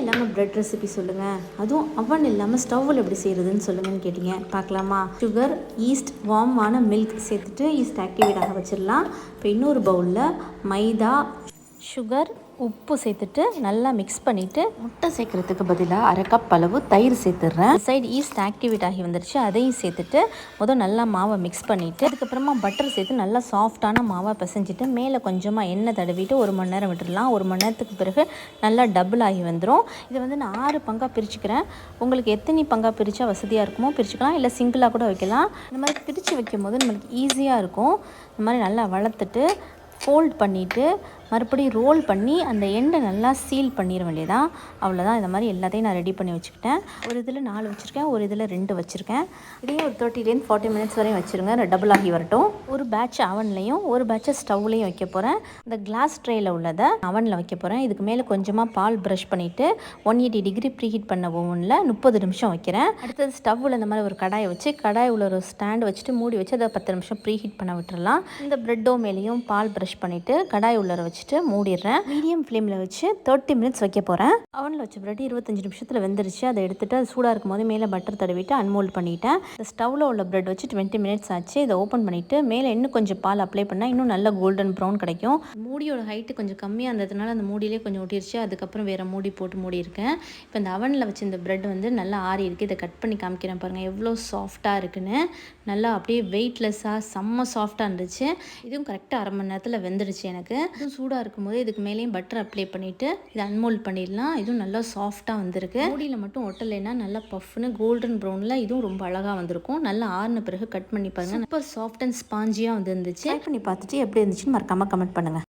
இல்லாமல் bread recipe சொல்லுங்கள், அதுவும் அவன் இல்லாமல் ஸ்டவ்வில் எப்படி செய்கிறதுன்னு சொல்லுங்கன்னு கேட்டிங்க. பார்க்கலாமா? சுகர், ஈஸ்ட், வார்மான மில்க் சேர்த்துட்டு ஈஸ்ட் ஆக்டிவேட் ஆக வச்சிடலாம். இப்போ இன்னொரு பவுலில் மைதா, சுகர், உப்பு சேர்த்துட்டு நல்லா மிக்ஸ் பண்ணிவிட்டு முட்டை சேர்க்குறதுக்கு பதிலாக அரை கப் அளவு தயிர் சேர்த்துடுறேன். சைடு ஈஸ்ட் ஆக்டிவேட் ஆகி வந்துருச்சு, அதையும் சேர்த்துட்டு நல்லா மாவை மிக்ஸ் பண்ணிவிட்டு அதுக்கப்புறமா பட்டர் சேர்த்து நல்லா சாஃப்டான மாவை பிசைஞ்சிட்டு மேலே கொஞ்சமாக எண்ணெய் தடவிட்டு 1 மணி நேரம் விட்டுடலாம். 1 மணி நேரத்துக்கு பிறகு நல்லா டபுள் ஆகி வந்துடும். இதை நான் 6 பங்காக பிரிச்சுக்கிறேன். உங்களுக்கு எத்தனை பங்காக பிரித்தா வசதியாக இருக்குமோ பிரிச்சுக்கலாம், இல்லை சிங்கிளாக கூட வைக்கலாம். இந்த மாதிரி பிரித்து வைக்கும் போது நம்மளுக்கு ஈஸியாக இருக்கும். இந்த மாதிரி நல்லா வளர்த்துட்டு ஃபோல்ட் பண்ணிவிட்டு மறுபடியும் ரோல் பண்ணி அந்த எண்டை நல்லா சீல் பண்ணிட வேண்டியதான். அவ்வளோதான். இந்த மாதிரி எல்லாத்தையும் நான் ரெடி பண்ணி வச்சுக்கிட்டேன். ஒரு இதில் 4 வச்சுருக்கேன், ஒரு இதில் 2 வச்சுருக்கேன். இதையும் ஒரு 30-40 மினிட்ஸ் வரையும் வச்சுருங்க, டபுள் ஆகி வரட்டும். ஒரு பேட்ச் அவன்லையும் ஒரு பேட்சை ஸ்டவ்லையும் வைக்க போகிறேன். இந்த கிளாஸ் ட்ரேயில் உள்ளதை அவனில் வைக்க போகிறேன். இதுக்கு மேலே கொஞ்சமாக பால் ப்ரஷ் பண்ணிவிட்டு 180 டிகிரி ப்ரீஹீட் பண்ண ஓவனில் 30 நிமிஷம் வைக்கிறேன். அடுத்தது ஸ்டவ்வில் இந்த மாதிரி ஒரு கடாயை வச்சு கடாய் உள்ள ஒரு ஸ்டாண்ட் வச்சுட்டு மூடி வச்சு அதை 10 நிமிஷம் ப்ரீஹீட் பண்ண விட்டுறலாம். இந்த ப்ரெட்டோ மேலேயும் பால் ப்ரஷ் பண்ணிவிட்டு கடாய் உள்ளர வச்சுட்டு மூடிடுறேன். மீடியம் ஃப்ளேமில் வச்சு 30 மினிட்ஸ் வைக்க போகிறேன். அவனில் வச்ச பிரெட் 25 நிமிஷத்தில் வெந்துருச்சு. அதை எடுத்துகிட்டு அது சூடாக இருக்கும் போது மேலே பட்டர் தடவிட்டு அன்மோல்ட் பண்ணிட்டேன். இந்த ஸ்டவ்வில் உள்ள பிரெட் வச்சு 20 மினிட்ஸ் ஆச்சு. இதை ஓப்பன் பண்ணிவிட்டு மேலே இன்னும் கொஞ்சம் பால் அப்ளை பண்ணால் இன்னும் நல்ல கோல்டன் ப்ரௌன் கிடைக்கும். மூடியோட ஹைட்டு கொஞ்சம் கம்மியாக இருந்ததுனால அந்த மூடியிலே கொஞ்சம் ஒட்டிருச்சு. அதுக்கப்புறம் வேறு மூடி போட்டு மூடி இருக்கேன். இப்போ இந்த அவனில் வச்சு இந்த பிரெட் நல்லா ஆறி இருக்குது. இதை கட் பண்ணி காமிக்கிறேன் பாருங்கள், எவ்வளோ சாஃப்டாக இருக்குன்னு. நல்லா அப்படியே வெயிட்லெஸ்ஸாக செம்ம சாஃப்டாக இருந்துச்சு. இதுவும் கரெக்டாக அரை மணி நேரத்தில் வெந்துடுச்சு. எனக்கு இதுவும் சூடாக இருக்கும்போது இதுக்கு மேலேயும் பட்டர் அப்ளை பண்ணிவிட்டு இதை அன்மோல்ட் பண்ணிடலாம். இதுவும் நல்லா சாஃப்டாக வந்திருக்கு. மூடியில் மட்டும் ஒட்டலைன்னா நல்லா பஃப்னு கோல்டன் ப்ரௌனில் இதுவும் ரொம்ப அழகாக வந்திருக்கும். நல்லா ஆறின பிறகு கட் பண்ணி பாருங்கள், சூப்பர் சாஃப்ட் அண்ட் ஸ்பாஞ்சியாக வந்துருந்துச்சு. ட்ரை பண்ணி பார்த்துட்டு எப்படி இருந்துச்சுன்னு மறக்காமல் கமெண்ட் பண்ணுங்கள்.